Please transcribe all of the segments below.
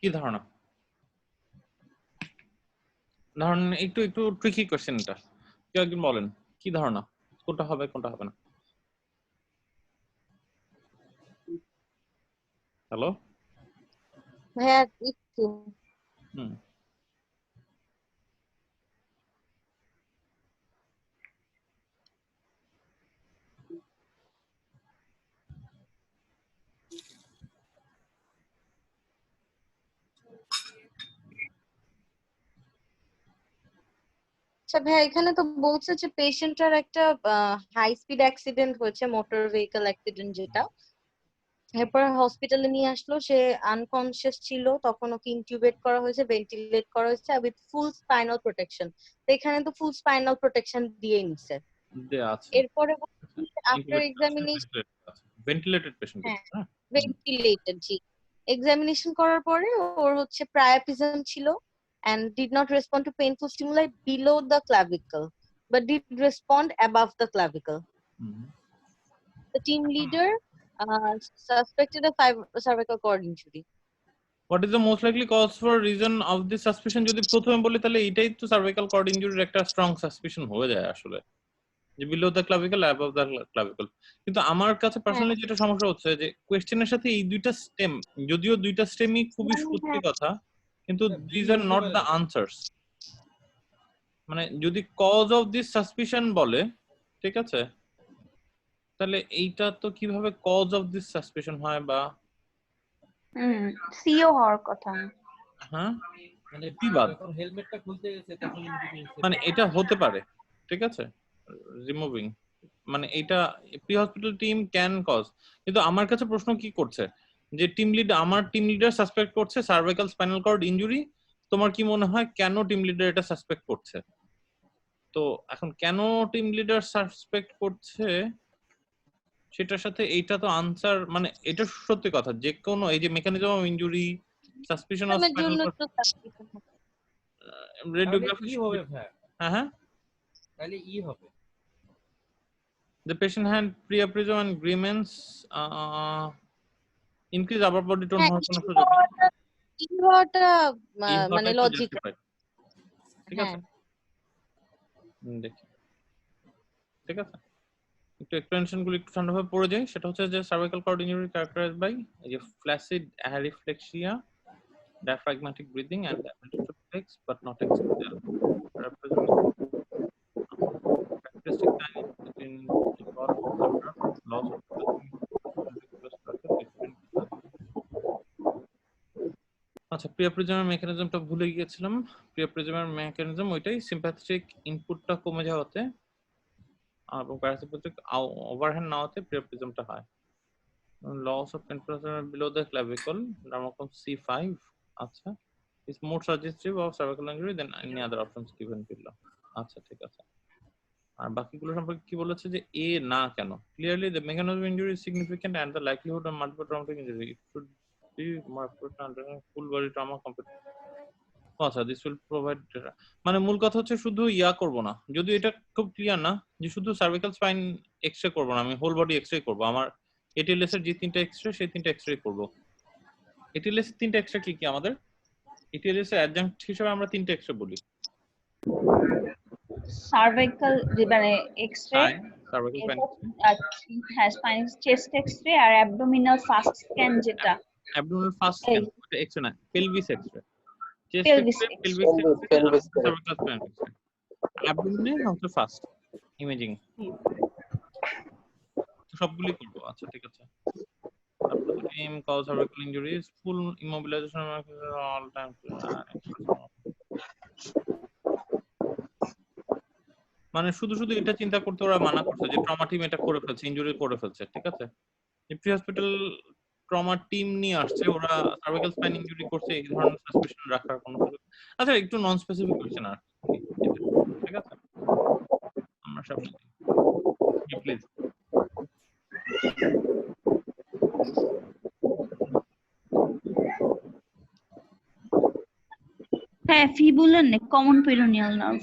কি ধারণা? ধরেন একটু একটু ট্রিকি কোশ্চেন এটা, কেউ একজন বলেন কি ধারণা কোনটা হবে কোনটা হবে না? হ্যালো, হ্যাঁ একটু হুম আচ্ছা ভাই, এখানে তো বলছে যে পেশেন্টের একটা হাই স্পিড অ্যাক্সিডেন্ট হয়েছে, মোটর ভেহিকল অ্যাক্সিডেন্ট যেটা। এরপর হসপিটালে নিয়ে আসলো, সে আনকনসিয়াস ছিল, তখন ওকে ইনটিউবেট করা হয়েছে, ভেন্টিলেট করা হয়েছে উইথ ফুল স্পাইনাল প্রোটেকশন। তো এখানে তো ফুল স্পাইনাল প্রোটেকশন দিয়ে নিছে। দেয়া আছে, এরপরে আফটার এক্সামিনেশন, ভেন্টিলেটেড পেশেন্ট হ্যাঁ হ্যাঁ ভেন্টিলেটেড, জি। এক্সামিনেশন করার পরে ওর হচ্ছে প্রায়াপিজম ছিল and did not respond to painful stimuli below the clavicle but did respond above the clavicle. The team leader suspected a cervical cord injury. What is the most likely cause for reason of this suspicion? যদি প্রথমে বলি তাহলে এটাই তো cervical cord ইনজুরির একটা strong suspicion হয়ে যায় আসলে, যে below the clavicle above the clavicle. কিন্তু আমার কাছে পার্সোনালি যেটা সমস্যা হচ্ছে যে কোয়েশ্চেনের সাথে এই দুইটা স্টেম, যদিও দুইটা স্টেমই খুবই সত্যি কথা, কিন্তু these are not the answers. মানে যদি কজ অফ দিস সাসপিশন বলে, ঠিক আছে, তাহলে এইটা তো কিভাবে কজ অফ দিস সাসপিশন হয়? বা সিও হওয়ার কথা। হ্যাঁ মানে বিবাদ, যখন হেলমেটটা খুলতে গেছে তখন মানে এটা হতে পারে, ঠিক আছে, রিমুভিং, মানে এটা pre hospital team can cause. কিন্তু আমার কাছে প্রশ্ন কি করছে যে আমার টিম লিডার সাসপেক্ট করছে সার্ভাইকাল স্পাইনাল কর্ড ইনজুরি। তোমার কি মনে হয় কেন টিম লিডার এটা সাসপেক্ট করছে? তো এখন কেন টিম লিডার সাসপেক্ট করছে সেটার সাথে এইটা তো আনসার, মানে এটা সত্যি কথা যে কোনো এই যে mechanism of injury, suspicion of এর স্পাইনাল জন্য কর্ড, তো suspicion হবে। রেডিওগ্রাফি ই হবে ভাই, হ্যাঁ তাহলে ই হবে। The patient had pre-apresum and Grimm's increase upper body tone হওয়ার কোনো সুযোগ নেই। ই হওয়াটা এই মানে হওয়াটাই তো লজিক। justified, ঠিক আছে? দেখি, ঠিক আছে, একটু এক্সপ্লেনেশন গুলো একটু ঠান্ডাভাবে পড়ে যাই। সেটা হচ্ছে যে cervical cord injury characterised by এই যে flaccid areflexia, diaphragmatic breathing and ability to flex but not exhale. Characteristic sign in loss of আচ্ছা, প্রিয়াপ্রিজমের মেকানিজমটা ভুলে গিয়েছিলাম। প্রিয়াপ্রিজমের মেকানিজম ওইটাই, সিম্প্যাথেটিক ইনপুটটা কমে যাওয়াতে এবং প্যারাসিম্প্যাথেটিক ওভারহ্যান্ড না হতে প্রিয়াপ্রিজমটা হয়। Loss of temperature below the clavicle, নামকম C5, আচ্ছা, is more suggestive of cervical injury than any other options given below. আচ্ছা ঠিক আছে, আর বাকিগুলো সম্পর্কে কি বলেছে যে এ না কেন? Clearly the mechanism injury is significant and the likelihood of multiple traumatic injury it should be more full body trauma complete. আচ্ছা, দিস উইল প্রোভাইড, মানে মূল কথা হচ্ছে শুধু ইয়া করব না, যদি এটা খুব ক্লিয়ার না যে শুধু সার্ভিক্যাল স্পাইন এক্সরে করব না, আমি হোল বডি এক্সরে করব। আমার এটিএলএস এর যে তিনটা এক্সরে সেই তিনটা এক্সরে করব। এটিএলএস এর তিনটা এক্সরে কি কি আমাদের? এটিএলএস এর অ্যাডজাঙ্ক্ট হিসেবে আমরা তিনটা এক্সরে বলি। সার্ভাইকাল মানে এক্সরে, সার্ভাইকাল স্পাইন হ্যাঁ স্পাইনাল চেস্ট এক্স-রে আর অ্যাবডোমিনাল ফাস্ট স্ক্যান যেটা অ্যাবডোমিনাল ফার্স্ট এই স্ক্যান ওটা এক্স-রে না, pelvis x-ray, chest pelvis x-ray, x-ray pelvis x-ray আর pelvis করে। Cervical spine x-ray. অ্যাবডোমিনে হচ্ছে ফার্স্ট ইমেজিং, সবগুলি করব। আচ্ছা ঠিক আছে। তারপরে তো টিম কজ সার্ভাইকাল ইনজুরিজ, ফুল ইমোবিলাইজেশন অল টাইম। মানে শুধু শুধু এটা চিন্তা করতে ওরা মানা করছে যে ট্রমা টিম এটা করে ফেলছে, ইনজুরি করে ফেলছে, ঠিক আছে। প্রি হসপিটাল ট্রমা টিম নিয়ে আসছে, ওরা সার্ভাইকাল স্পাইন ইনজুরি করছে, এই ধরনের সাসপেশন রাখার কোনো সুযোগ। আচ্ছা একটু নন স্পেসিফিক কোশ্চেন আর ঠিক আছে, আমরা সামনে প্লিজ। হ্যাঁ ফিবুলার নেক কমন পেরোনিয়াল নার্ভ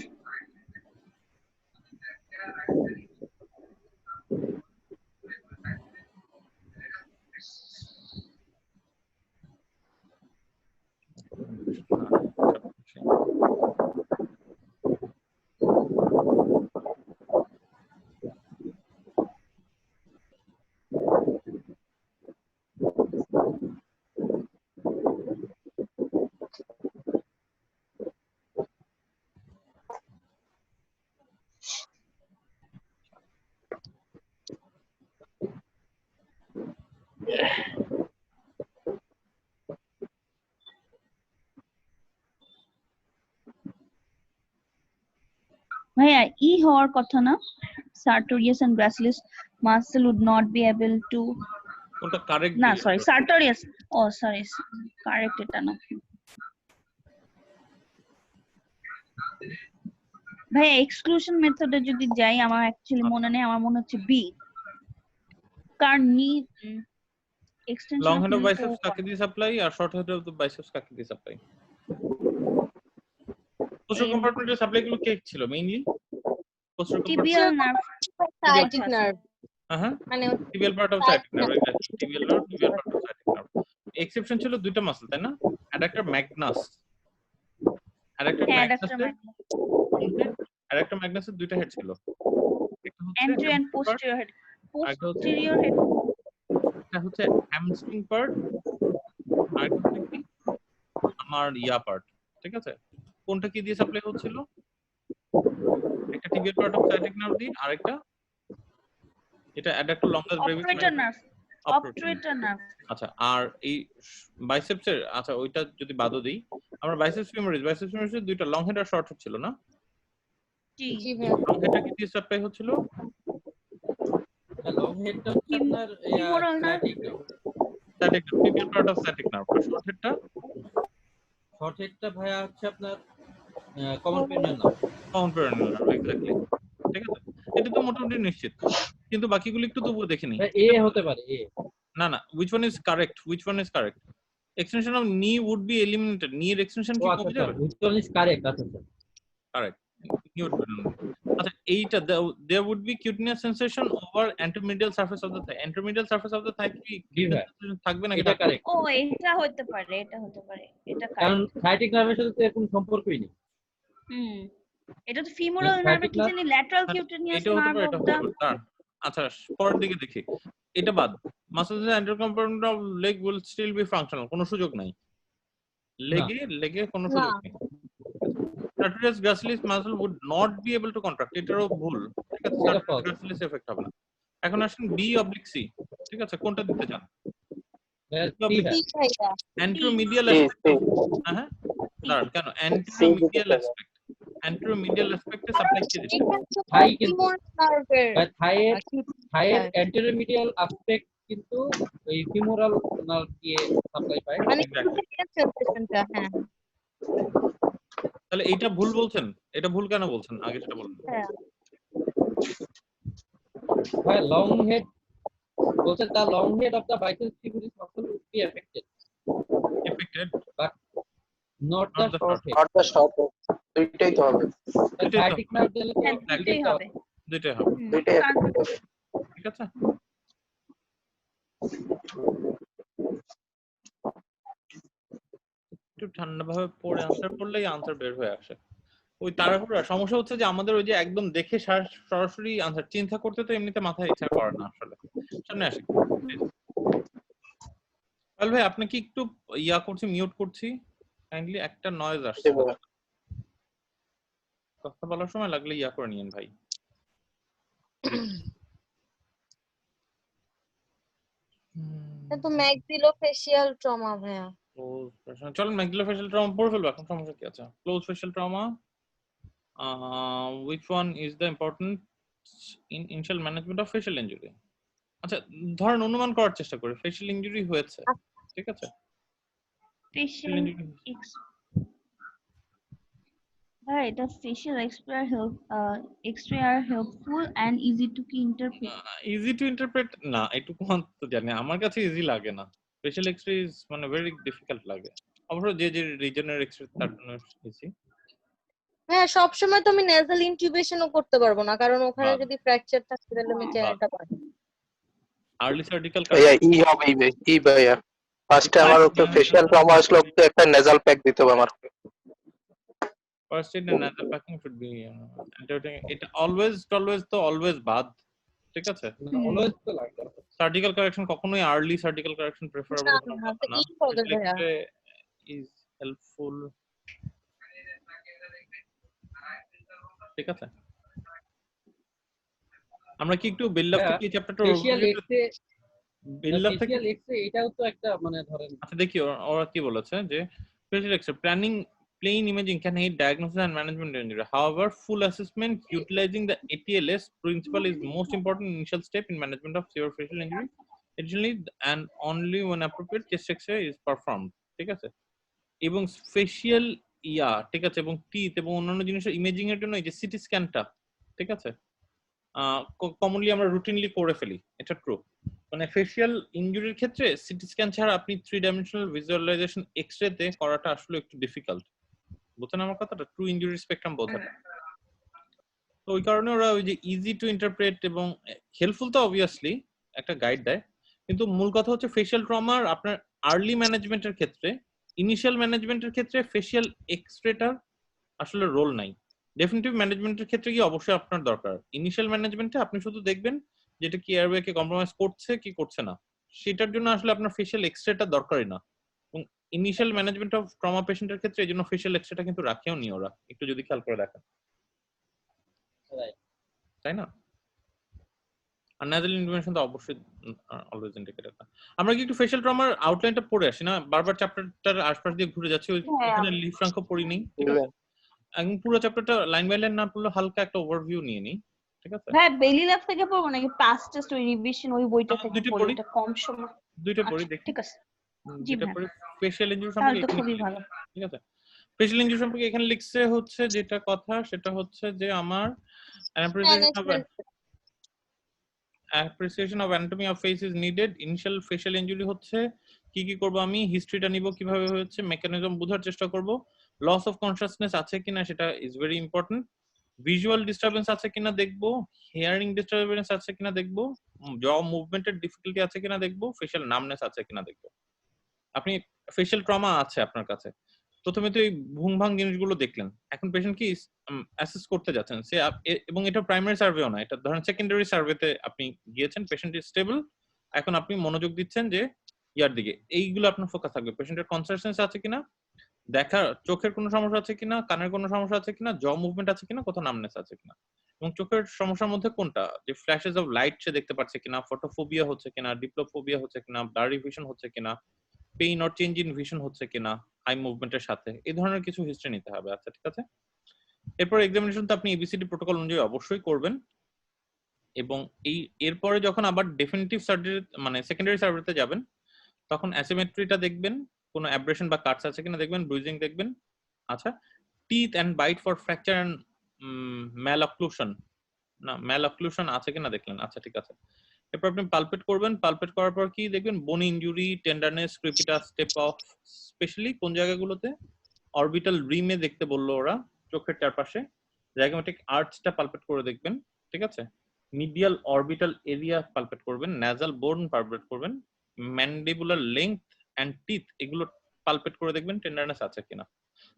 ভাইয়া ই হওয়ার কথা না, sartorius and gracilis muscle would not be able to কোনটা কারেক্ট? না সরি sartorius, ও সরি কারেক্ট এটা না ভাইয়া। এক্সক্লুশন মেথডে যদি যাই, আমার অ্যাকচুয়ালি মনে নেই, আমার মনে হচ্ছে বি, কারণ knee extension long head of biceps কাকে দিয়ে সাপ্লাই আর short head of the biceps কাকে দিয়ে সাপ্লাই? পোস্টার কম্পার্টমেন্টের সাপ্লাই গুলো কে ছিল mainly? Poster tibial nerve, sciatic nerve হ্যাঁ মানে tibial part of sciatic nerve, exactly tibial part of sciatic nerve. Exception ছিল দুইটা মাসল, তাই না? অ্যাডাক্টর ম্যাগনাস, অ্যাডাক্টর ম্যাগনাসের দুইটা হেড ছিল, একটা হচ্ছে anterior and posterior head, posterior head এটা হচ্ছে হ্যামস্ট্রিং পার্ট আর একটা হচ্ছে কি আমার ইয়া পার্ট, ঠিক আছে। কোনটা কি দিয়ে সাপ্লাই হচ্ছিল? একটা tibial part of sciatic nerve দিয়ে, আরেকটা এটা adductor longus Brevis obturator nerve, obturator nerve। আচ্ছা আর এই বাইসেপসের, আচ্ছা ওইটা যদি বাদও দেই, আমরা বাইসেপস ফিমোরিস দুইটা লং হেড আর শর্ট হেড ছিল না? জি জি ভাইয়া লং হেডটা কি দিয়ে সাপ্লাই হচ্ছিল? লং হেডটা হচ্ছে আপনার femoral nerve, static tibial part of static nerve. আর শর্ট হেডটা? শর্ট হেডটা ভাইয়া হচ্ছে আপনার common peroneal nerve. Common peroneal nerve, exactly, ঠিক আছে। এটা তো মোটামুটি নিশ্চিত, কিন্তু বাকিগুলো একটু তবুও দেখে নিই। এ হতে পারে এ। না না, which one is correct? Extension of knee would be eliminated. Knee এর extension কি কমে যাবে? which one is correct? আচ্ছা Correct. Knee would be eliminated. আচ্ছা এইটা there would be cutaneous sensation over anteromedial surface of the thigh. Anteromedial surface of the thigh কি cutaneous sensation থাকবে নাকি? এটা কারেক্ট, ও এটা হতে পারে, এটা হতে পারে, এটা কারণ কারেক্ট। সাইটিক নার্ভের সাথে তো এর কোনো সম্পর্কই নেই। এটা তো ফিমোরাল নার্ভে কি জানি ল্যাটারাল কিউটেনিয়াস এটা হতে নার্ভ পারে, অফ এটা হতে দা, পারে। দাঁড়ান, আচ্ছা পরের দিকে দেখি। এটা বাদ, muscles in the anterior component of leg will still be functional, কোনো সুযোগ নাই। লেগে কোনো সুযোগ নেই। Sartorius gracilis muscle would not be able to contract, এটারও ভুল, ঠিক আছে। Sartorius gracilis এফেক্ট হবে না। এখন আসেন B/C, ঠিক আছে, কোনটা দিতে চান? জি ভাইয়া Anteromedial aspect, হ্যাঁ দাঁড়ান, কেন anteromedial aspect? Anteromedial aspect এ সাপ্লাই কি দিচ্ছে? এটা তো থাই কিন্তু ফিমোরাল নার্ভের থাইয়ের অ্যান্টেরোমিডিয়াল অ্যাসপেক্ট কিন্তু ওই ফিমোরাল নার্ভ দিয়ে সাপ্লাই পায়। মানে Exactly. সেন্সেশনটা হ্যাঁ তাহলে এইটা ভুল বলছেন, এটা ভুল কেন বলছেন? আগে সেটা বলুন। হ্যাঁ ভাই লং হেড বলছেন, the long head of the biceps femoris muscle would be affected but not the short head. not the short head, দুইটাই তো হবে, সাইটিক নার্ভ দিলে তো দুটোই হবে। দুইটাই হবে, দুইটাই কারণ ঠিক আছে। একটু ঠান্ডা ভাবে পড়ে আনসার করলেই আনসার বের হয়ে আসে। ওই তাড়াহুড়া সমস্যা হচ্ছে যে আমাদের ওই যে একদম দেখে সরাসরি আনসার চিন্তা করতে তো এমনিতে মাথায় ইচ্ছা করে না আসলে। সামনে আসি। তাহলে ভাই আপনি কি একটু ইয়া করছি, মিউট করছি কাইন্ডলি, একটা নয়েজ আসছে। কথা বলার সময় লাগলে ইয়া করে নিয়েন ভাই। তো ম্যাক্সিলোফেশিয়াল ট্রমা ভাইয়া। চলেন ম্যাক্সিলোফেশিয়াল ট্রমা পড়ে ফেলবো এখন, সমস্যা কি আছে? Close facial trauma, which one is the important in initial management of facial injury? আচ্ছা ধরেন অনুমান করার চেষ্টা করি ফেশিয়াল ইনজুরি হয়েছে, ঠিক আছে? facial right, the facial X-ray are helpful and easy to interpret. Easy to interpret না, এটুকু তো জানি, আমার কাছে ইজি লাগে না। ফেশিয়াল এক্সরে ইজ মানে ভেরি ডিফিকাল্ট লাগে। অবশ্য যে যে রিজনের এক্সরে তার জন্য ইজি। হ্যাঁ, সবসময় তো আমি নেজাল ইনটিউবেশনও করতে পারবো না, কারণ ওখানে যদি ফ্র্যাকচার থাকে তাহলে আমি চ্যানেলটা পাই। আর্লি সার্জিক্যাল ভাইয়া হবে ভাইয়া ফার্স্টে আমার ওকে ফেশিয়াল ট্রমা আসলে ওকে একটা নেজাল প্যাক দিতে হবে আমার। First aid and nasal packing should be এটা অলওয়েজ বাদ, ঠিক আছে? অলওয়েজ তো লাগবে। সার্জিক্যাল কারেকশন কখনোই আর্লি সার্জিক্যাল কারেকশন প্রেফারেবল কোনো কথা না। ইজ হেল্পফুল, ঠিক আছে? আমরা কি একটু বিল্ড আপ থেকে এই চ্যাপ্টারটা ফেশিয়াল এক্সরে বিল্ড আপ থেকে এটাও তো একটা মানে ধরেন। আচ্ছা দেখি ওরা কি বলেছে যে facial X-ray planning plain imaging can aid diagnosis and management of injury. However, full assessment utilizing the ATLS principle is most important initial step in management of severe facial injury. Additionally, and only when appropriate, chest X-ray is performed. ঠিক আছে? এবং facial ঠিক আছে, এবং teeth এবং অন্যান্য জিনিসের imaging এর জন্য এই যে সিটি স্ক্যানটা, ঠিক আছে, কমনলি আমরা রুটিনলি করে ফেলি, এটা ট্রু। মানে ফেশিয়াল ইনজুরির ক্ষেত্রে সিটি স্ক্যান ছাড়া আপনি 3 ডাইমেনশনাল ভিজুয়ালাইজেশন এক্স-রে তে করাটা আসলে একটু ডিফিকাল্ট। বুঝছেন আমার কথাটা? ট্রু ইনজুরি স্পেকট্রাম বোঝাটা। তো ওই কারণে ওরা ওই যে ইজি টু ইন্টারপ্রেট এবং হেল্পফুল তো অবভিয়াসলি একটা গাইড দেয়, কিন্তু মূল কথা হচ্ছে ফেশিয়াল ট্রমার আপনার আর্লি ম্যানেজমেন্টের ক্ষেত্রে, ইনিশিয়াল ম্যানেজমেন্টের ক্ষেত্রে ফেশিয়াল এক্স-রেটার আসলে রোল নাই। ডেফিনিটিভ ম্যানেজমেন্টের ক্ষেত্রে কি অবশ্যই আপনার দরকার। ইনিশিয়াল ম্যানেজমেন্টে আপনি শুধু দেখবেন যেটা কি এয়ারওয়ে কে কম্প্রোমাইজ করছে কি করছে না, সেটার জন্য আসলে আপনার ফেশিয়াল এক্স-রেটা দরকারই না। এবং ইনিশিয়াল ম্যানেজমেন্ট অফ ট্রমা পেশেন্টের ক্ষেত্রে এই জন্য ফেশিয়াল এক্স-রেটা কিন্তু রাখেও নি ওরা, একটু যদি খেয়াল করে দেখেন, তাই না? আর নেজাল ইন্টিউবেশন তো অবশ্যই অলওয়েজ ইন্ডিকেটর। আমরা কি একটু ফেশিয়াল ট্রমার আউটলাইনটা পড়ে আসি না? বারবার চ্যাপ্টারটার আশপাশ দিয়ে ঘুরে যাচ্ছি, ওখানে লিফ্রাঙ্ক পড়ি নেই, ঠিক আছে? একদম পুরো চ্যাপ্টারটা লাইন বাই লাইন না পড়লে হালকা একটা ওভারভিউ নিয়ে নিই, ঠিক আছে? হ্যাঁ, বেলি ল্যাব থেকে পড়বো নাকি পাস্ট টেস্ট ওই রিভিশন ওই বইটা থেকে পড়ি? এটা কম সময়। দুইটা পড়ি দেখি। ঠিক আছে, জি যেটা ভাই। পড়ি ফেশিয়াল ইনজুরি তাহলে সম্পর্কে তো খুবই ভালো। ঠিক আছে? ফেশিয়াল ইনজুরি সম্পর্কে এখানে লিখছে হচ্ছে যেটা কথা সেটা হচ্ছে যে আমার appreciation of anatomy of face is needed. Initial facial injury হচ্ছে কি কি করব আমি, হিস্ট্রিটা নিব, কিভাবে হয়েছে, মেকানিজম বোঝার চেষ্টা করব, লস অফ কনশাসনেস আছে কিনা সেটা is very important, visual disturbance আছে কিনা দেখব, হিয়ারিং ডিস্টারবেন্স আছে কিনা দেখব, জ মুভমেন্টের ডিফিকাল্টি আছে কিনা দেখব, ফেশিয়াল নামনেস আছে কিনা দেখব। আপনি ফেশিয়াল ট্রমা আছে আপনার কাছে, প্রথমে তো এই ভুংভাং জিনিসগুলো দেখলেন, এখন পেশেন্ট কি অ্যাসেস করতে যাচ্ছেন সে, এবং এটা প্রাইমারি সার্ভেও না, এটা ধরেন সেকেন্ডারি সার্ভেতে আপনি গিয়েছেন, পেশেন্ট ইজ স্টেবল, এখন আপনি মনোযোগ দিচ্ছেন যে ইয়ার দিকে, এইগুলো আপনার ফোকাস থাকবে, পেশেন্টের কনসাসনেস আছে কিনা, দেখার চোখের কোনো সমস্যা আছে কিনা, কানের কোনো সমস্যা আছে কিনা, জ মুভমেন্ট আছে কিনা, কোথাও নামনেস আছে কিনা, এবং চোখের সমস্যার মধ্যে কোনটা, যে ফ্ল্যাশেস অফ লাইট সে দেখতে পাচ্ছে কিনা, ফটোফোবিয়া হচ্ছে কিনা, ডিপ্লোফোবিয়া হচ্ছে কিনা, ব্লারি ভিশন হচ্ছে কিনা, pain or change in vision হচ্ছে কিনা আই মুভমেন্টের সাথে, এই ধরনের কিছু হিস্ট্রি নিতে হবে। আচ্ছা ঠিক আছে, এরপর এক্সামিনেশন তো আপনি এবিসিডি প্রোটোকল অনুযায়ী অবশ্যই করবেন, এবং এরপরে যখন আবার ডেফিনিটিভ সার্জারি মানে সেকেন্ডারি সার্জারিতে যাবেন তখন অ্যাসিমেট্রিটা দেখবেন, কোনো অ্যাব্রেশন বা কাটস আছে কিনা দেখবেন, ব্রুজিং দেখবেন। আচ্ছা, teeth and bite for fracture and malocclusion, না ম্যালঅক্লুশন আছে কিনা দেখলেন। আচ্ছা ঠিক আছে, এরপর আপনি পালপেট করবেন, পালপেট করার পর কি দেখবেন, bone injury, tenderness, crepitus, step off, specially কোন জায়গাগুলোতে, অরবিটাল রিমে দেখতে বললো ওরা, চোখের চারপাশে জাইগোমেটিক আর্চটা পালপেট করে দেখবেন, ঠিক আছে? মিডিয়াল অরবিটাল এরিয়া পালপেট করবেন, ন্যাজাল বোন পালপেট করবেন, ম্যান্ডিবুলার লেংথ এন্ড টিথ এগুলো পালপেট করে দেখবেন টেন্ডারনেস আছে কিনা।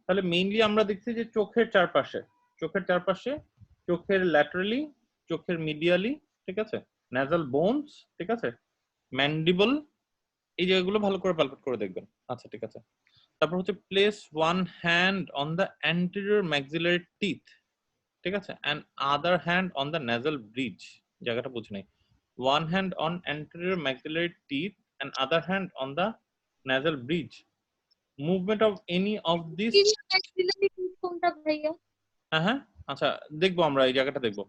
তাহলে মেইনলি আমরা দেখছি যে চোখের চারপাশে চোখের চারপাশে, চোখের ল্যাটারালি, চোখের মিডিয়ালি, ঠিক আছে, ন্যাজাল বোনস, ঠিক আছে, ম্যান্ডিবল, এই জায়গাগুলো ভালো করে পালপেট করে দেখবেন। আচ্ছা ঠিক আছে। তারপর হচ্ছে place one hand on the anterior maxillary teeth, ঠিক আছে, and other hand on the nasal bridge, জায়গাটা বুঝে নেই। One hand on anterior maxillary teeth and other hand on the nasal bridge. Movement of any of this, কোনটা ভাইয়া? হ্যাঁ আচ্ছা দেখবো আমরা, এই জায়গাটা দেখবো।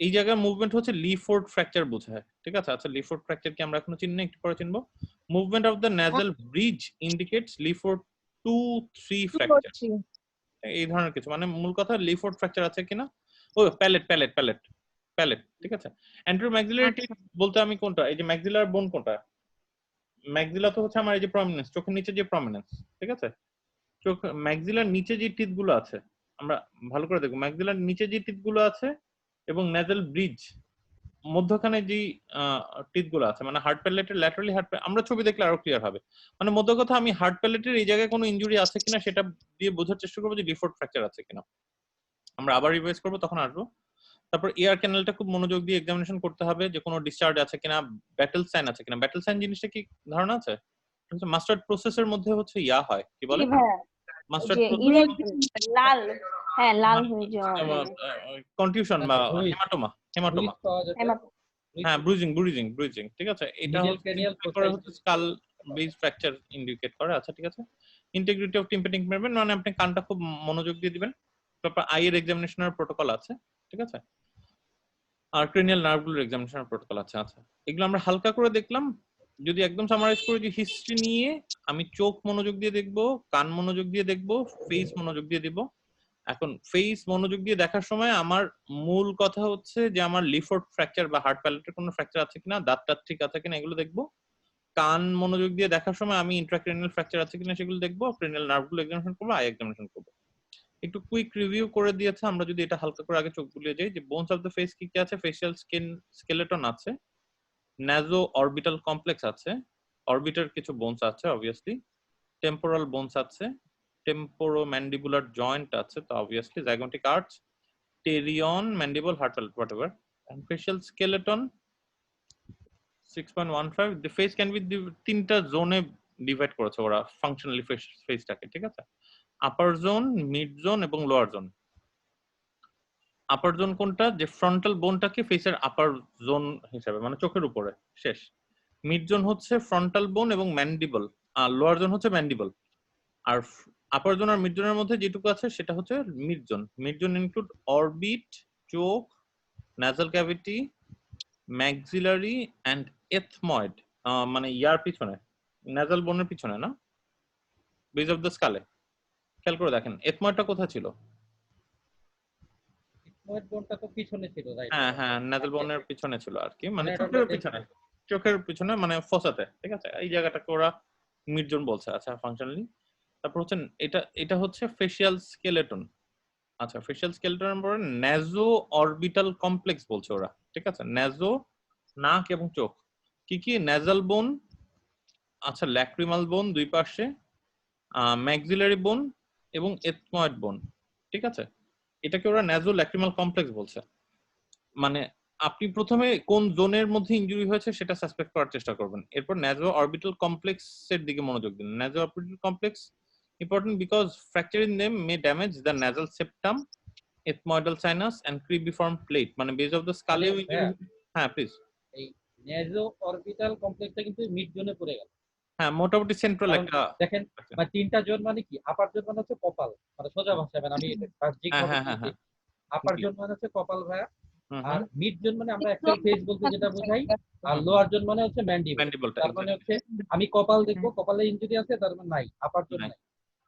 এই জায়গার মুভমেন্ট হচ্ছে লিফোর্ড ফ্র্যাকচার বোঝায়, ঠিক আছে। আচ্ছা লিফোর্ড ফ্র্যাকচার কি আমরা এখনো চিনি না, একটু পরে চিনবো। Movement of the nasal bridge indicates Leeford 2-3 fracture, এই ধরনের কিছু, মানে মূল কথা লিফোর্ড ফ্র্যাকচার আছে কিনা। ও প্যালেট প্যালেট প্যালেট প্যালেট, ঠিক আছে। অ্যান্টেরিয়র ম্যাক্সিলারি টিথ বলতে আমি কোনটা, এই যে ম্যাক্সিলার বোন কোনটা, ম্যাক্সিলা তো হচ্ছে আমার এই যে প্রমিনেন্স, চোখের নিচে যে প্রমিনেন্স, ঠিক আছে। চোখ ম্যাক্সিলার নিচে যে টিথ গুলো আছে, আমরা ভালো করে দেখবো, ম্যাক্সিলার নিচে যে টিথ গুলো আছে এবং ন্যাজাল ব্রিজ মধ্যখানে যে টিথ গুলো আছে, মানে হার্ট প্যালেটের ল্যাটারালি হার্ট, আমরা ছবি দেখলে আরো ক্লিয়ার হবে। মানে মধ্য কথা আমি হার্ট প্যালেটের এই জায়গায় কোনো ইনজুরি আছে কিনা সেটা দিয়ে বোঝার চেষ্টা করবো যে ডিফোর্ট ফ্র্যাকচার আছে কিনা। আমরা আবার রিভাইজ করবো, তখন আসবো। তারপর এয়ার ক্যানেলটা খুব মনোযোগ দিয়ে এক্সামিনেশন করতে হবে, যে কোনো ডিসচার্জ আছে কিনা, ব্যাটেল সাইন আছে কিনা। ব্যাটেল সাইন জিনিসটা কি ধারণা আছে? মাস্টার্ড প্রসেসের মধ্যে হচ্ছে ইয়া হয়, কি বলে মাস্টার্ড লাল, হ্যাঁ লাল হয়ে যাওয়া, কনফিউশন বা হেমাটোমা, হেমাটোমা, হ্যাঁ ব্রুজিং ব্রুজিং ব্রুজিং, ঠিক আছে। এটা হচ্ছে স্কাল বেস ফ্র্যাকচার ইন্ডিকেট করে। আচ্ছা ঠিক আছে। ইন্টিগ্রিটি অফ টিম্প্যানিক মেমব্রেন, মানে আপনি কানটা খুব মনোযোগ দিয়ে দিবেন। তারপর আইয়ের এক্সামিনেশনের প্রোটোকল আছে, ঠিক আছে, আর ক্রেনিয়াল নার্ভগুলোর এক্সামিনেশনের প্রোটোকল আছে। আচ্ছা এগুলো আমরা হালকা করে দেখলাম। যদি একদম সামারাইজ করে যে হিস্ট্রি নিয়ে, আমি চোখ মনোযোগ দিয়ে দেখবো, কান মনোযোগ দিয়ে দেখবো, ফেস মনোযোগ দিয়ে দিব। এখন ফেস মনোযোগ দিয়ে দেখার সময় আমার মূল কথা হচ্ছে যে আমার লিফোর্ড ফ্র্যাকচার বা হার্ট প্যালেটের কোনো ফ্র্যাকচার আছে কিনা, দাঁতটা ঠিক আছে কিনা, এগুলো দেখবো। কান মনোযোগ দিয়ে দেখার সময় আমি ইন্ট্রাক্রেনিয়াল ফ্র্যাকচার আছে কিনা সেগুলো দেখবো, ক্রেনিয়াল নার্ভগুলো এক্সামিনেশন করবো, আই এক্সামিনেশন করবো। একটু কুইক রিভিউ করে দিয়েছে, আমরা যদি এটা হালকা করে আগে চোখ বুলিয়ে যাই, যে বোনস অফ দ্য ফেস কি কি আছে, ফেসিয়াল স্কেলেটন আছে, নাজো অরবিটাল কমপ্লেক্স আছে, অরবিটার কিছু বোনস আছে অবভিয়াসলি, টেম্পোরাল বোনস আছে, টেম্পোরোম্যান্ডিবুলার জয়েন্ট আছে তো obviously, zygomatic arch, pterion, mandible, hard palate, whatever. And facial skeleton 6.15, the face can be তিনটা জোনে ডিভাইড করেছে ওরা ফাংশনালি ফেসটাকে, ঠিক আছে। আপার জোন, মিড জোন এবং লোয়ার জোন। আপার জোন কোনটা, যে ফ্রন্টাল বোনটাকে ফেসের আপার জোন হিসাবে, মানে চোখের উপরে শেষ। মিড জোন হচ্ছে ফ্রন্টাল বোন এবং ম্যান্ডিবল, আর লোয়ার জোন হচ্ছে ম্যান্ডিবল। আর আপার জোন আর মিড জোনের মধ্যে যেটুকু আছে সেটা হচ্ছে mid zone. Mid zone include orbit, চোখ, nasal cavity, maxillary and ethmoid, মানে ইয়ার পিছনে, ন্যাসাল বোনের পিছনে না, বেজ অফ দ্য স্কালে। খেয়াল করে দেখেন এথময়েডটা কোথায় ছিল? বোনটা তো পিছনে ছিল, রাইট? হ্যাঁ হ্যাঁ, ন্যাসাল বোনের পিছনে ছিল আর কি, মানে চোখের পিছনে, চোখের পিছনে মানে ফোসাতে, ঠিক আছে। এই জায়গাটাকে ওরা মিড জোন বলছে। আচ্ছা ফাংশনালি। তারপর হচ্ছে এটা হচ্ছে ফেশিয়াল স্কেলেটন। আচ্ছা ফেশিয়াল স্কেলেটনের পরে ন্যাজো অরবিটাল কমপ্লেক্স বলছে ওরা, ঠিক আছে। ন্যাজো নাক এবং চোখ, কি কি, ন্যাজাল বোন, আচ্ছা ল্যাক্রিমাল বোন দুই পাশে, ম্যাক্সিলারি বোন এবং এথময়েড বোন, ঠিক আছে। এটাকে ওরা ন্যাজো ল্যাক্রিমাল কমপ্লেক্স বলছে। মানে আপনি প্রথমে কোন জোনের মধ্যে ইনজুরি হয়েছে সেটা সাসপেক্ট করার চেষ্টা করবেন, এরপর ন্যাজো অরবিটাল কমপ্লেক্সের দিকে মনোযোগ দিন। Naso orbital complex important because fracture in them may damage the nasal septum, ethmoidal sinus and cribriform plate, মানে base of the skull. হ্যাঁ প্লিজ। এই নেজো অরবিটাল কমপ্লেক্সটা কিন্তু মিড জোনে পড়ে গেল। হ্যাঁ মোটামুটি সেন্ট্রাল একটা, দেখেন মানে তিনটা জোন, মানে কি, আপার জোন মানে হচ্ছে কপাল, মানে সোজা ভাষায়, মানে আমি আপার জোন মানে হচ্ছে কপাল ভায়া, আর মিড জোন মানে আমরা অ্যাকচুয়াল ফেস বলতে যেটা বোঝাই, আর লোয়ার জোন মানে হচ্ছে ম্যান্ডিবল। তার মানে হচ্ছে আমি কপাল দেখবো, কপালে ইনজুরি আছে, তার মানে নাই, আপার জোন নাই।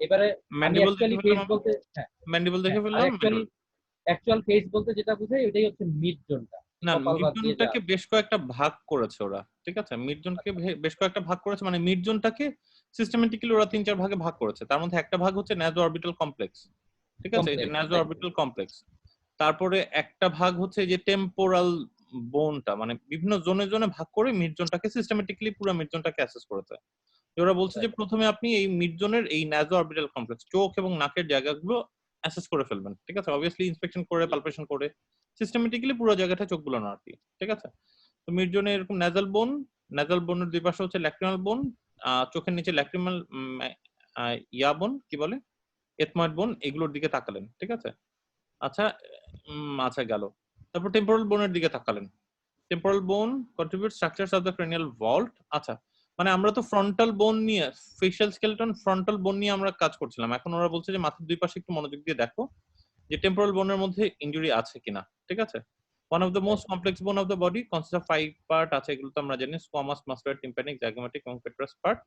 এবারে আমি অ্যাকচুয়ালি ফেস বলতে, হ্যাঁ ম্যান্ডিবল দেখে ফেললাম, অ্যাকচুয়াল ফেস বলতে যেটা বোঝাই ওইটাই হচ্ছে মিড জোনটা। না মিড জোনটাকে বেশ কয়েকটা ভাগ করেছে ওরা, ঠিক আছে। মিড জোনকে বেশ কয়েকটা ভাগ করেছে, মানে মিড জোনটাকে সিস্টেমেটিক্যালি ওরা 3-4 ভাগে ভাগ করেছে। তার মধ্যে একটা ভাগ হচ্ছে ন্যাজো অরবিটাল কমপ্লেক্স, ঠিক আছে, এই যে ন্যাজো অরবিটাল কমপ্লেক্স। তারপরে একটা ভাগ হচ্ছে যে টেম্পোরাল বোনটা, মানে বিভিন্ন জোনে জোনে ভাগ করে মিড জোনটাকে সিস্টেমেটিক্যালি পুরো মিড জোনটাকে অ্যাসেস করেছে। ওরা বলছে যে প্রথমে আপনি এই মিড জোনের এই ন্যাজো অরবিটাল কমপ্লেক্স, চোখ এবং নাকের জায়গাগুলো অ্যাসেস করে ফেলবেন, ঠিক আছে? অবভিয়াসলি ইন্সপেকশন করে, পালপেশন করে, সিস্টেমেটিক্যালি পুরো জায়গাটা চোখ বুলানো আর কি, ঠিক আছে? তো মিড জোনে এরকম ন্যাজাল বোনের দুই পাশে হচ্ছে ল্যাক্রিমাল বোন, চোখের নিচে ল্যাক্রিমাল ইয়া বোন, কি বলে, এথময়েড বোন, এগুলোর দিকে তাকালেন, ঠিক আছে? আচ্ছা, আচ্ছা গেল। তারপর টেম্পোরাল বোনের দিকে তাকালেন। টেম্পোরাল বোন contribute structures of the cranial vault. আচ্ছা, মানে আমরা তো ফ্রন্টাল বোন নিয়ে, ফেশিয়াল স্কেলেটন ফ্রন্টাল বোন নিয়ে আমরা কাজ করছিলাম। এখন ওরা বলছে যে মাথার দুই পাশে একটু মনোযোগ দিয়ে দেখো যে টেম্পোরাল বোনের মধ্যে ইনজুরি আছে কিনা, ঠিক আছে? One of the most complex বোন of the body consist of 5 part আছে, এগুলো তো আমরা জানি, স্কোয়ামাস, মাসকুলার, টিম্প্যানিক, জাইগোমেটিক এবং পেট্রাস part.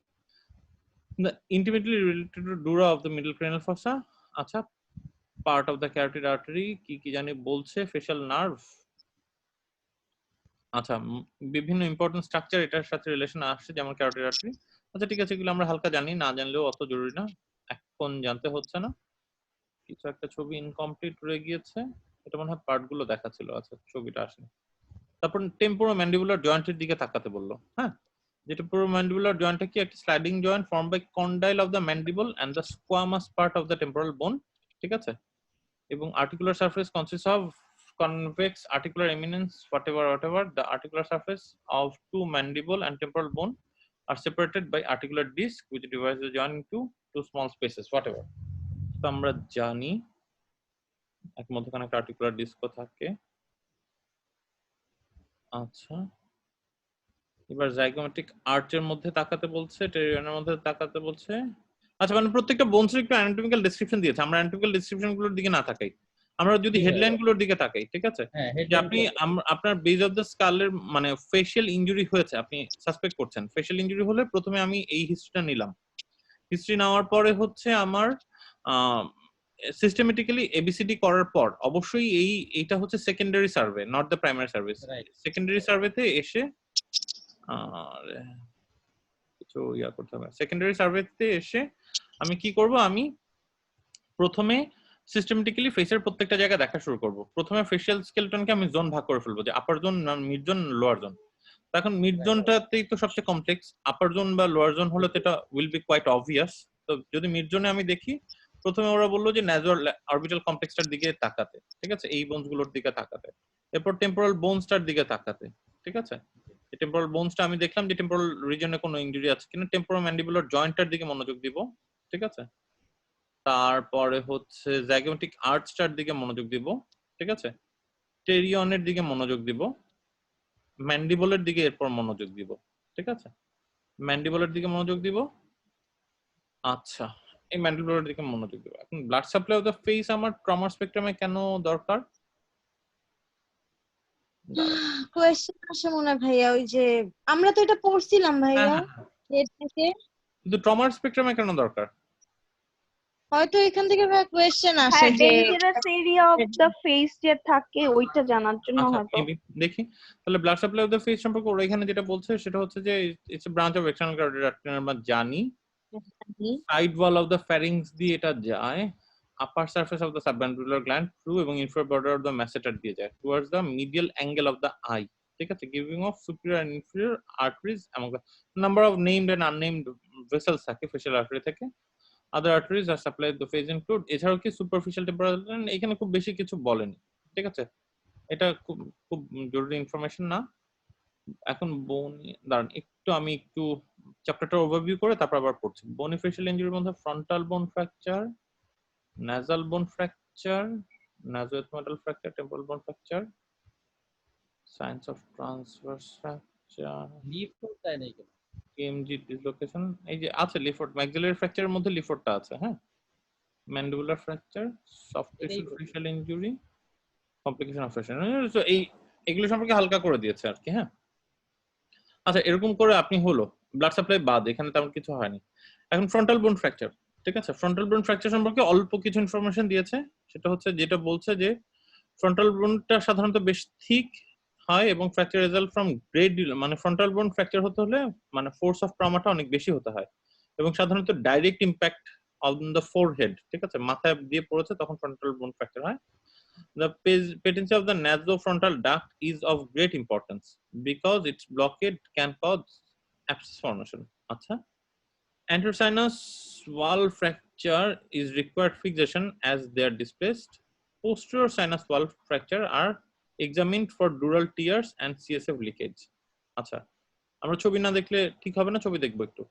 The intimately related to dura of the middle cranial fossa. আচ্ছা, part of the carotid artery, কি জানি বলছে, ফেশিয়াল নার্ভ। আচ্ছা, বিভিন্ন ইম্পর্টেন্ট স্ট্রাকচার এটার সাথে রিলেশন আসছে, যেমন ক্যারোটিড আর্টারি। আচ্ছা ঠিক আছে, এগুলো আমরা হালকা জানি, না জানলেও অত জরুরি না, এখন জানতে হচ্ছে না। কিছু একটা ছবি ইনকমপ্লিট রয়ে গিয়েছে, এটা মনে হয় পার্ট গুলো দেখাচ্ছিল। আচ্ছা, ছবিটা আসেনি। তারপর টেম্পোরোম্যান্ডিবুলার জয়েন্টের দিকে তাকাতে বললো। হ্যাঁ, যে টেম্পোরোম্যান্ডিবুলার জয়েন্টটা কি, একটা sliding joint form by condyle of the mandible and the squamous part of the temporal bone, ঠিক আছে? এবং articular surface consist of convex articular eminence, whatever the articular surface of two mandible and temporal bone are separated by articular disc which divides the joint into two small spaces, whatever. তো আমরা জানি এক মধ্যখানে একটা articular disk থাকে। আচ্ছা, এবার zygomatic আর্চের মধ্যে তাকাতে বলছে, টেরিয়নের মধ্যে তাকাতে বলছে। আচ্ছা, মানে প্রত্যেকটা বোনসের একটু অ্যানাটমিক্যাল ডেসক্রিপশন দিয়েছে, আমরা অ্যানাটমিক্যাল ডেসক্রিপশন গুলোর দিকে না তাকাই, আমরা যদি হেডলাইন গুলোর দিকে তাকাই, ঠিক আছে? যে আপনি আপনার বেজ অফ দ্য স্কালের মানে ফেশিয়াল ইনজুরি হয়েছে, আপনি সাসপেক্ট করছেন ফেশিয়াল ইনজুরি হলে, প্রথমে আমি এই হিস্ট্রিটা নিলাম। হিস্ট্রি নেওয়ার পরে হচ্ছে আমার সিস্টেমেটিক্যালি এবিসিডি করার পর অবশ্যই এইটা হচ্ছে secondary survey, not the primary survey. Secondary সার্ভেতে এসে কিছু ইয়া করতে হবে। সেকেন্ডারি সার্ভেতে এসে আমি কি করব, আমি প্রথমে সিস্টেমেটিক্যালি ফেসের প্রত্যেকটা জায়গা দেখা শুরু করব। প্রথমে ফেশিয়াল স্কেলটনকে আমি জোন ভাগ করে ফেলবো, যে upper zone, mid zone, lower zone. এখন মিড জোনটাতেই তো সবচেয়ে কমপ্লেক্স, আপার জোন বা লোয়ার জোন হলে তো এটা উইল বি কোয়াইট অবভিয়াস। তো যদি মিড জোনে আমি দেখি, প্রথমে ওরা বললো যে ন্যাজর অরবিটাল কমপ্লেক্সটার দিকে তাকাতে, ঠিক আছে, এই বোনস গুলোর দিকে তাকাতে। এরপর টেম্পোরাল বোনসটার দিকে তাকাতে, ঠিক আছে। টেম্পোরাল বোনসটা আমি দেখলাম যে টেম্পোরাল রিজনে কোনো ইনজুরি আছে কিনা, টেম্পোরোম্যান্ডিবুলার জয়েন্টটার দিকে মনোযোগ দিব, ঠিক আছে। তারপরে হচ্ছে জাইগোমেটিক আর্চটার দিকে মনোযোগ দিব, ঠিক আছে। টেরিয়নের দিকে মনোযোগ দিব, ম্যান্ডিবলের দিকে এরপর মনোযোগ দিব, ঠিক আছে। ম্যান্ডিবলের দিকে মনোযোগ দিব। আচ্ছা, এই ম্যান্ডিবলের দিকে মনোযোগ দিব। এখন blood supply of the face আমার ট্রমা স্পেকট্রামে কেন দরকার? কোয়েশ্চেন আসে মনে হয় ভাইয়া, ওই যে আমরা তো এটা পড়ছিলাম ভাইয়া এর থেকে, কিন্তু ট্রমার স্পেকট্রামে কেন দরকার? হয়তো এখান থেকে ভাইয়া কোয়েশ্চেন আসে হ্যাঁ, যে dangerous area of the face যে থাকে ওইটা জানার জন্য আচ্ছা, হয়তো। দেখি তাহলে blood supply of the face সম্পর্কে ওরা এখানে যেটা বলছে সেটা হচ্ছে যে it's a branch of external carotid artery, আমরা জানি। Side wall of the pharynx দিয়ে এটা যায়, upper surface of the submandibular gland through এবং inferior border of the masseter দিয়ে যায় towards the medial angle of the I, ঠিক আছে, giving off superior and inferior arteries এবং number of named and unnamed vessels থাকে facial artery থেকে। Other arteries আর supply the face include, এছাড়াও কি সুপারফিশিয়াল টেম্পোরাল, এখানে খুব বেশি কিছু বলেনি, ঠিক আছে। এটা খুব খুব জরুরি ইনফরমেশন না। এখন দাঁড়ান একটু, আমি একটু চ্যাপ্টারটা ওভারভিউ করে তারপর আবার পড়ছি। বোনি ফেশিয়াল ইনজুরির মধ্যে ফ্রন্টাল বোন fracture, nasal bone fracture, nasoethmoidal fracture, temporal bone fracture, signs of transverse fracture, lift তাই নাই কেন? KMG dislocation, এই যে আছে লিফট, maxillary fracture এর মধ্যে লিফটটা আছে, হ্যাঁ। mandibular fracture, soft tissue facial injury, complication of facial, so এইগুলো সম্পর্কে হালকা করে দিয়েছে আর কি, হ্যাঁ। আচ্ছা, এরকম করে আপনি হলো ব্লাড সাপ্লাই বাদ, এখানে তেমন কিছু হয়নি। এখন ফ্রন্টাল বোন ফ্র্যাকচার, ঠিক আছে। ফ্রন্টাল বোন ফ্র্যাকচার সম্পর্কে অল্প কিছু ইনফরমেশন দিয়েছে, সেটা হচ্ছে যেটা বলছে যে ফ্রন্টাল বোনটা সাধারণত বেশ থিক হয় এবং ফ্র্যাকচার রেজাল্ট ফ্রম গ্রেড, মানে ফ্রন্টাল বোন ফ্র্যাকচার হতে হলে মানে ফোর্স অফ ট্রমাটা অনেক বেশি হতে হয় এবং সাধারণত direct impact on the forehead, ঠিক আছে, মাথায় দিয়ে পড়েছে তখন ফ্রন্টাল বোন ফ্র্যাকচার হয়। The patency of the nasofrontal duct is of great importance because its blockade can cause abscess formation. আচ্ছা, anterior sinus wall fracture is required fixation as they are displaced. Posterior sinus wall fracture are examined for dural tears and CSF leakage. আচ্ছা, আমরা ছবি না দেখলে ঠিক হবে না, ছবি দেখবো একটু।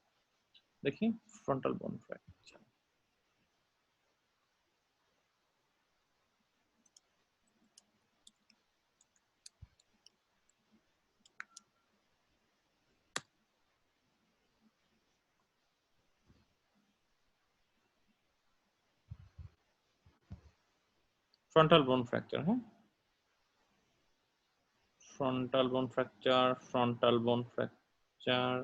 দেখি frontal bone fracture. Frontal bone fracture, হ্যাঁ? Frontal bone fracture, frontal bone fracture.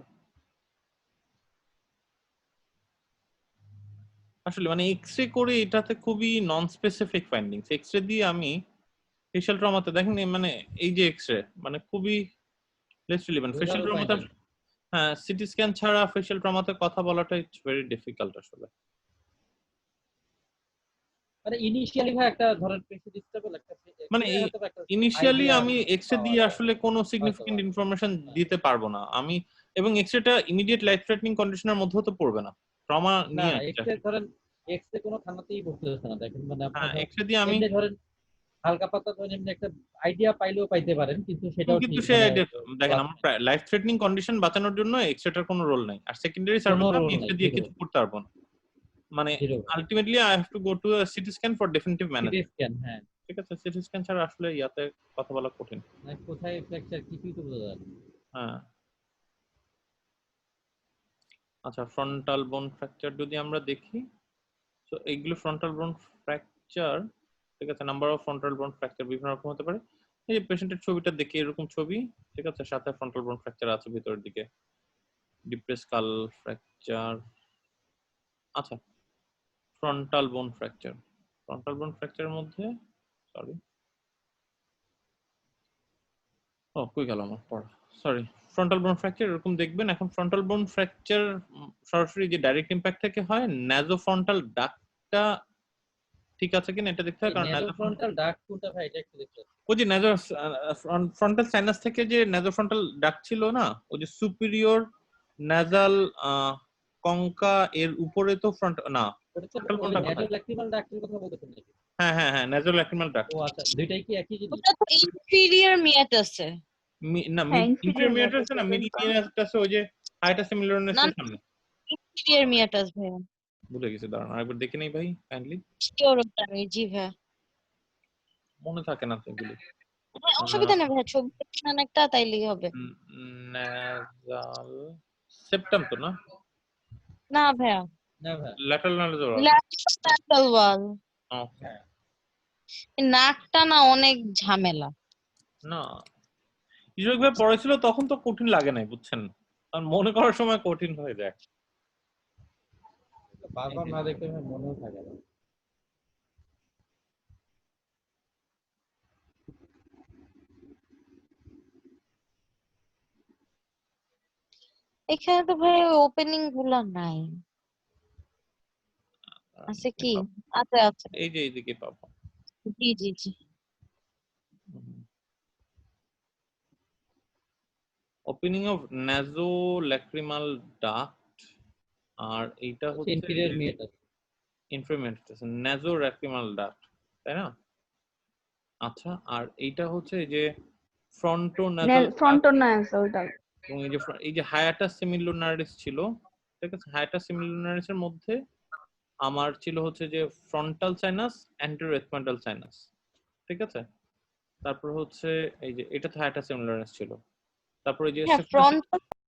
আসলে মানে এক্সরে করে এটাতে খুবই নন স্পেসিফিক ফাইন্ডিংস। এক্সরে দিয়ে আমি ফেশিয়াল ট্রমাতে দেখেন মানে এই যে এক্সরে মানে খুবই লেস রিলেভেন্ট। ফেশিয়াল ট্রমাতে হ্যাঁ সিটি স্ক্যান ছাড়া ফেশিয়াল ট্রমাতে কথা বলাটা ইটস ভেরি ডিফিকাল্ট আসলে। মানে ইনিশিয়ালি ভাই একটা ধরেন প্রেসিডিস্টেবল একটা মানে ইনিশিয়ালি আমি এক্সরে দিয়ে আসলে কোনো সিগনিফিকেন্ট ইনফরমেশন দিতে পারবো না আমি, এবং এক্সরেটা ইমিডিয়েট লাইফ থ্রেটনিং কন্ডিশনের মধ্যেও তো পড়বে না, ট্রমা নিয়ে এক্সরে ধরেন এক্সরে কোনো থানাতেই ভর্তি হচ্ছে না দেখেন, মানে হ্যাঁ এক্সরে দিয়ে আমি ধরেন হালকা পাতলা ধরেন এমনি একটা আইডিয়া পাইলেও পাইতে পারেন, কিন্তু সেটাও কিন্তু সে দেখেন আমার লাইফ থ্রেটনিং কন্ডিশন বাঁচানোর জন্য এক্সরেটার কোনো রোল নাই, আর সেকেন্ডারি সার্ভিস আমি এক্সরে দিয়ে কিছু করতে পারবো না। মানে ultimately I have to go to a CT scan for definitive management. CT scan, হ্যাঁ ঠিক আছে, সিটি স্ক্যান ছাড়া আসলে ইয়াতে কথা বলা কঠিন। মানে কোথায় ফ্র্যাকচার কিছুই তো বোঝা যায় না। হ্যাঁ আচ্ছা, ফ্রন্টাল বোন ফ্র্যাকচার যদি আমরা দেখি, তো এইগুলো ফ্রন্টাল বোন ফ্র্যাকচার, ঠিক আছে, নাম্বার অফ ফ্রন্টাল বোন ফ্র্যাকচার বিভিন্ন রকম হতে পারে। এই যে পেশেন্টের ছবিটা দেখি এরকম ছবি, ঠিক আছে, সাথে ফ্রন্টাল বোন ফ্র্যাকচার আছে ভিতরের দিকে, ডিপ্রেস স্কাল ফ্র্যাকচার। আচ্ছা, ফ্রন্টাল বোন ফ্র্যাকচার, ফ্রন্টাল বোন ফ্র্যাকচারের মধ্যে সরি কই গেল আমার পড়া, সরি। ফ্রন্টাল বোন ফ্র্যাকচার এরকম দেখবেন। এখন ফ্রন্টাল বোন ফ্র্যাকচার সরাসরি যে ডাইরেক্ট ইমপ্যাক্ট থেকে হয়, ন্যাজোফ্রন্টাল ডাক্টটা ঠিক আছে কিনা এটা দেখতে হয়, কারণ ন্যাজোফ্রন্টাল ডাক্ট কোনটা ভাই এটা একটু দেখতে হবে। ওই যে ফ্রন্টাল সাইনাস থেকে যে ন্যাজোফ্রন্টাল ডাক্ট ছিল না, ওই যে সুপিরিয়র ন্যাজাল কঙ্কা এর উপরে তো ফ্রন্ট না, ফ্রন্টাল বোনটা কোথায়? ন্যাজোল্যাক্রিমাল ডাক্টের কথা বলতেছেন নাকি? হ্যাঁ হ্যাঁ হ্যাঁ, ন্যাজোল্যাক্রিমাল ডাক্ট। ও আচ্ছা, দুইটাই কি একই জিনিস? ওটা তো ইনফেরিয়র মিয়াটাসে না, ইনফেরিয়র মিয়াটাস না, মিডল মিয়াটাস ওই যে হাইটাস সিমিলারনেসের সামনে। ইনফেরিয়র মিয়াটাস ভাই, ভুলে গেছি, দাঁড়ান আরেকবার দেখে নেই ভাই কাইন্ডলি। শিওর ওটা আমি, জি ভাই। মনে থাকে না তো এগুলো। অসুবিধা নেই ভাই, ছবি দেখছেন একটা তাইলেই হবে। নাজাল সেপ্টাম তো না? না ভাইয়া, না ভাই, ল্যাটারাল নাজাল। ল্যাটারাল ওয়াল। ওকে, নাকটা না অনেক ঝামেলা। না ইসবেক ভাই পড়েছিল তখন তো কঠিন লাগে নাই, বুঝছেন, কারণ মনে করার সময় কঠিন হয়ে যায়। বারবার না দেখলে মনেও থাকে না। এখানে তো ভাই ওপেনিং গুলা নাই, আছে কি? আছে আছে, এই যে এইদিকে পাবো। জি জি জি। ওপেনিং অফ নাজোল্যাক্রিমাল ডাক্ট, আর এইটা হচ্ছে ইনফেরিয়র মিয়াটাস। ইনফ্রামিয়াটাস নাজোল্যাক্রিমাল ডাক্ট, তাই না? আচ্ছা, আর এইটা হচ্ছে এই যে ফ্রন্টোনাসলটা, এবং এই যে হায়াটাস সিমিলুনারিস ছিল, ঠিক আছে, হায়াটাস সিমিলুনারিস এর মধ্যে আমার ছিল হচ্ছে যে ফ্রন্টাল সাইনাস, অ্যান্টেরিয়র এথমোইডাল সাইনাস, ঠিক আছে, তারপর হচ্ছে এই যে এটা তো হায়াটাস সিমিলুনারিস ছিল, তারপর এই যে ফ্রন্টাল